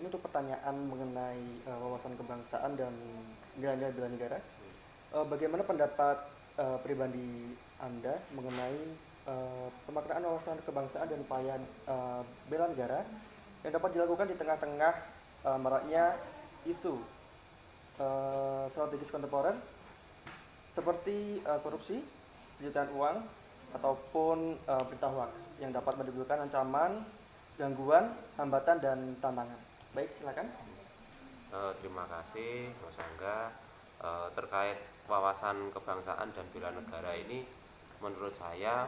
untuk pertanyaan mengenai wawasan kebangsaan dan nilai-nilai bela negara. Bagaimana pendapat pribadi Anda mengenai pemaknaan wawasan kebangsaan dan upaya bela negara yang dapat dilakukan di tengah-tengah maraknya isu strategis kontemporer seperti korupsi, pencucian uang, ataupun berita hoax yang dapat menimbulkan ancaman, gangguan, hambatan, dan tantangan. Baik, silakan. Terima kasih Mas Angga. Terkait wawasan kebangsaan dan bela negara ini, menurut saya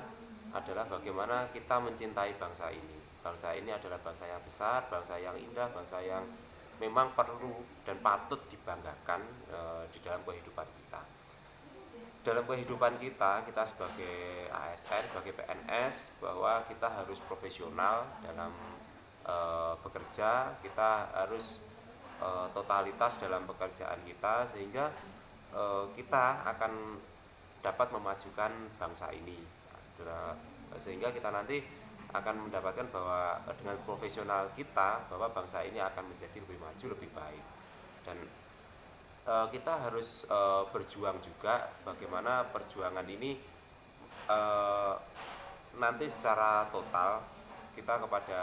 adalah bagaimana kita mencintai bangsa ini. Bangsa ini adalah bangsa yang besar, bangsa yang indah, bangsa yang memang perlu dan patut dibanggakan di dalam kehidupan kita. Dalam kehidupan kita sebagai ASN, sebagai PNS, bahwa kita harus profesional dalam bekerja, kita harus totalitas dalam pekerjaan kita, sehingga kita akan dapat memajukan bangsa ini. Sehingga kita nanti akan mendapatkan bahwa dengan profesional kita, bahwa bangsa ini akan menjadi lebih maju, lebih baik. Dan kita harus berjuang juga, bagaimana perjuangan ini nanti secara total kita kepada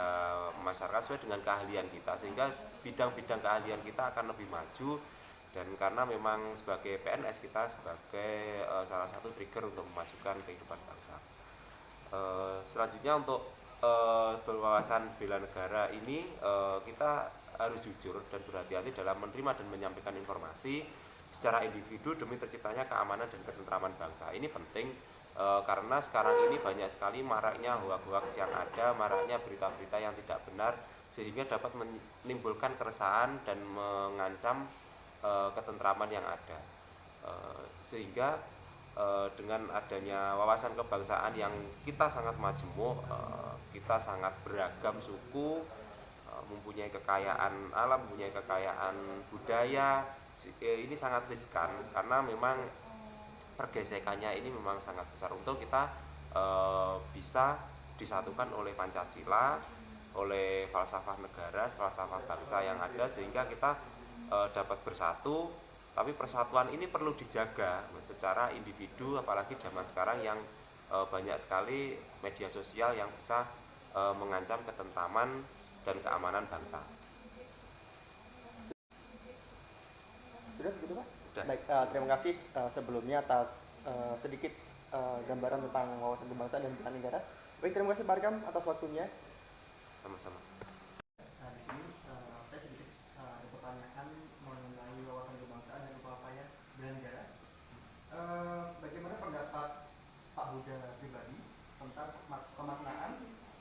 masyarakat sesuai dengan keahlian kita, sehingga bidang-bidang keahlian kita akan lebih maju. Dan karena memang sebagai PNS kita sebagai salah satu trigger untuk memajukan kehidupan bangsa. Selanjutnya untuk berwawasan bela negara ini, kita harus jujur dan berhati-hati dalam menerima dan menyampaikan informasi secara individu demi terciptanya keamanan dan ketentraman bangsa. Ini penting karena sekarang ini banyak sekali maraknya hoax-hoax yang ada, maraknya berita-berita yang tidak benar, sehingga dapat menimbulkan keresahan dan mengancam ketentraman yang ada. Sehingga dengan adanya wawasan kebangsaan yang kita sangat majemuk, kita sangat beragam suku, mempunyai kekayaan alam, mempunyai kekayaan budaya, ini sangat riskan karena memang pergesekannya ini memang sangat besar. Untuk kita bisa disatukan oleh Pancasila, oleh falsafah negara, falsafah bangsa yang ada, sehingga kita dapat bersatu. Tapi persatuan ini perlu dijaga secara individu, apalagi zaman sekarang yang banyak sekali media sosial yang bisa mengancam ketentraman dan keamanan bangsa. Sudah begitu, Pak? Sudah. Baik, terima kasih sebelumnya atas sedikit gambaran tentang wawasan kebangsaan dan bela negara. Baik, terima kasih Pak Arkam atas waktunya. Sama-sama. Nah, di sini saya sedikit ada pertanyaan mengenai wawasan kebangsaan dan upaya bela negara. Bagaimana pendapat Pak Huda pribadi tentang pemaknaan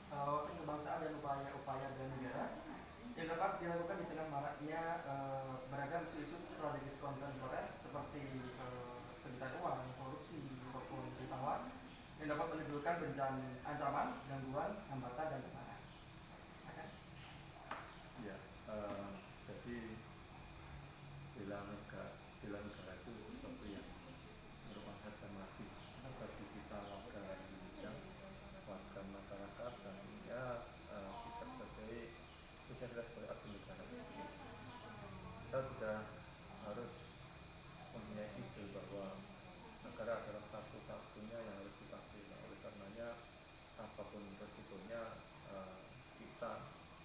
wawasan kebangsaan dan upaya-upaya bela negara yang dapat dilakukan di tengah maraknya beragam isu-isu strategis kontemporer seperti pencucian uang, korupsi, ataupun berita hoax yang dapat menimbulkan ancaman, gangguan, hambatan, dan tekanan. Ya, jadi bela negara itu sesuatu yang merupakan harga mati bagi kita warga Indonesia, warga masyarakat, dan ya kita sebagai abdi negara. Kita sudah harus mempunyai ide bahwa negara adalah satu-satunya yang harus kita bela. Oleh karenanya, apapun resikonya, kita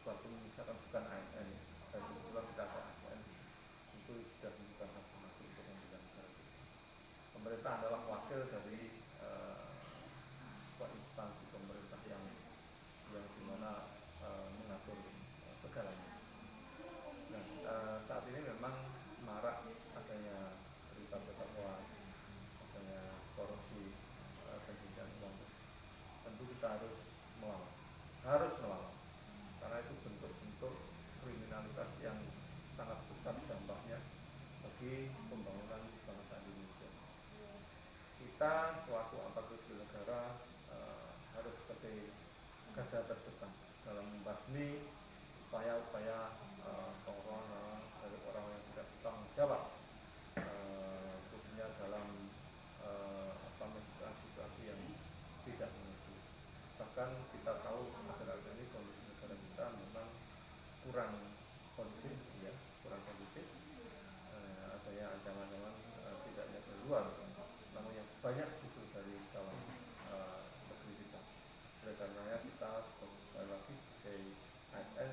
walaupun misalkan bukan ASN, dan kebetulan kita ada ASN, itu sudah bukan harga mati untuk membela negara. Pemerintah adalah wakil dari sebuah instansi pemerintah yang dimana mengatur segalanya. Dan saat ini memang marak adanya berita-berita hoax, adanya korupsi, pencucian uang. Tentu kita harus melawan, karena itu bentuk-bentuk kriminalitas yang sangat besar dampaknya bagi pembangunan bangsa Indonesia. Kita selaku aparatur sipil negara harus sebagai garda terdepan dalam membasmi upaya-upaya corona dari orang yang tidak bertanggung jawab, khususnya dalam situasi yang tidak menentu. Bahkan kita tahu akhir-akhir ini kondisi negara kita memang kurang kondusif, ya, kurang kondusif. Adanya ancaman-ancaman tidak hanya dari luar, namun yang banyak itu dari dalam negeri kita. Oleh karenanya kita sekali lagi sebagai ASN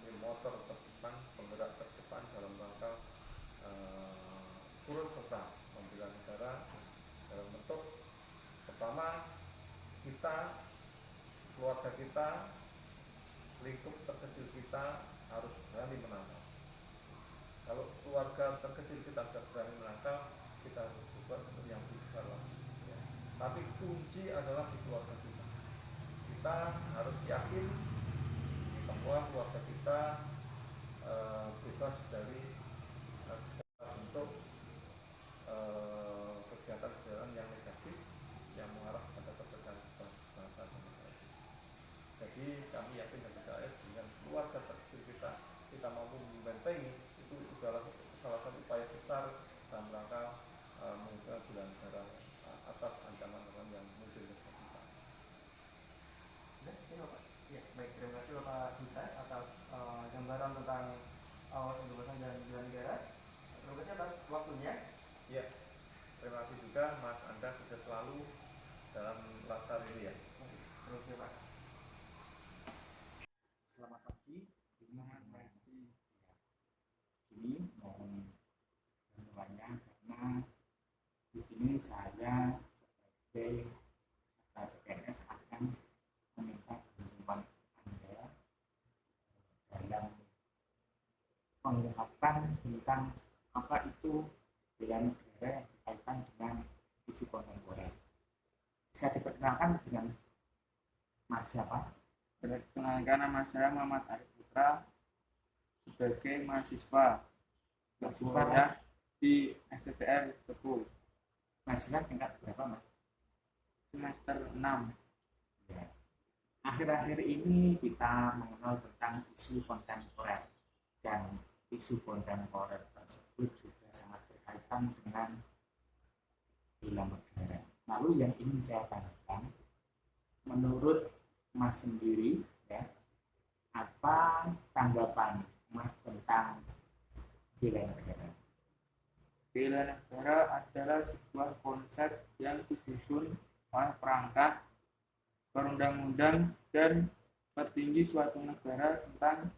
ini motor terdepan, penggerak terdepan dalam rangka turut serta membela negara dalam bentuk pertama kita, keluarga kita, lingkup terkecil kita harus berani menangkal. Kalau keluarga terkecil kita sudah berani menangkal, kita harus berbuat untuk yang lebih besar lagi. Ya. Tapi kunci adalah di keluarga kita. Kita harus yakin bahwa keluarga kita bebas dari segala bentuk kegiatan-kegiatan yang negatif yang mengarah pada perpecahan bangsa dan negara. Jadi kami yakin dan percaya dengan keluarga terkecil kita mampu membentengi, itu adalah salah satu upaya besar dalam rangka mengejar bela negara atas ancaman-ancaman yang mungkin terjadi. Ya, baik, terima kasih Bapak Gita atas gambaran tentang wawasan kebangsaan dan bela negara. Terima kasih atas waktunya. Ya, terima kasih juga Mas Anda sudah selalu dalam laksar ini ya. Terima kasih Pak. Selamat pagi. Ini mohon bantuannya karena di sini saya sebagai peserta CPNS akan meminta bantuan Anda dalam mengungkapkan tentang apa itu bela negara yang berkaitan dengan isu kontemporer. Bisa diperkenalkan dengan Mas siapa? Perkenalkan, nama saya Muhammad Arif Putra sebagai mahasiswa kuliah di STTR Cepu, Mahasiswa tingkat berapa Mas? semester 6. Ya. Akhir-akhir ini kita mengenal tentang isu kontemporer, dan isu kontemporer tersebut juga sangat berkaitan dengan bela negara. Lalu yang ingin saya tanyakan, menurut Mas sendiri, ya, apa tanggapan Mas tentang bela negara? Bela negara adalah sebuah konsep yang disusun oleh perangkat perundang-undang dan petinggi suatu negara tentang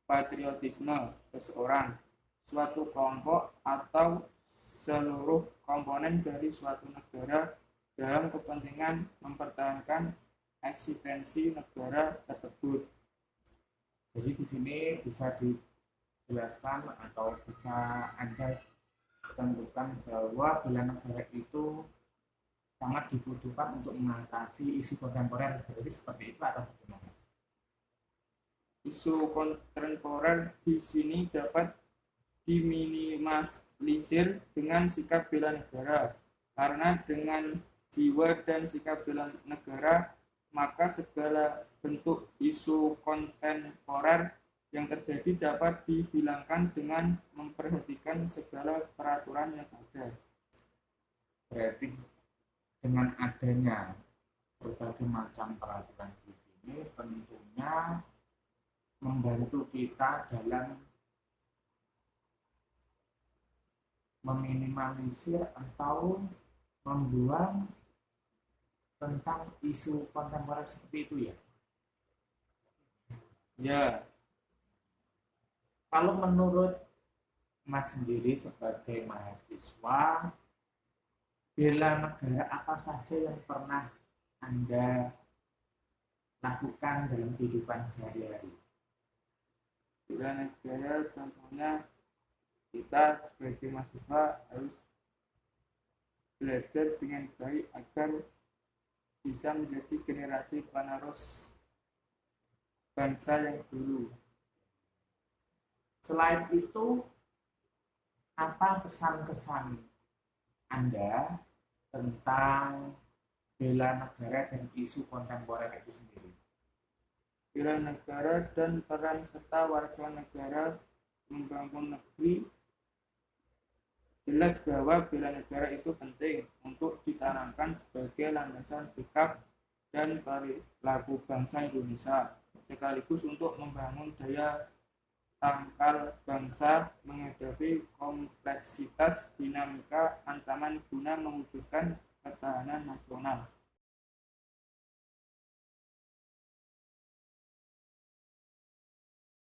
patriotisme seseorang, suatu kelompok, atau seluruh komponen dari suatu negara dalam kepentingan mempertahankan eksistensi negara tersebut. Jadi di sini bisa dijelaskan atau bisa Anda tentukan bahwa bela negara itu sangat dibutuhkan untuk mengatasi isu kontemporer. Jadi seperti itu atau bagaimana? Isu kontemporer di sini dapat diminimalisir dengan sikap bela negara, karena dengan jiwa dan sikap bela negara maka segala bentuk isu kontemporer yang terjadi dapat dihilangkan dengan memperhatikan segala peraturan yang ada. Berarti dengan adanya berbagai macam peraturan di sini tentunya membantu kita dalam meminimalisir atau membuang tentang isu kontemporer seperti itu ya. Ya, Kalau menurut Mas sendiri sebagai mahasiswa, bela negara apa saja yang pernah Anda lakukan dalam kehidupan sehari-hari? bela negara contohnya kita sebagai mahasiswa harus belajar dengan baik agar bisa menjadi generasi penerus bangsa yang dulu. Selain itu, apa pesan-kesan Anda tentang bela negara dan isu kontemporer itu sendiri? Bela negara dan peran serta warga negara membangun negeri. Jelas bahwa bela negara itu penting untuk ditanamkan sebagai landasan sikap dan perilaku bangsa Indonesia, sekaligus untuk membangun daya tangkal bangsa menghadapi kompleksitas dinamika ancaman guna mewujudkan ketahanan nasional.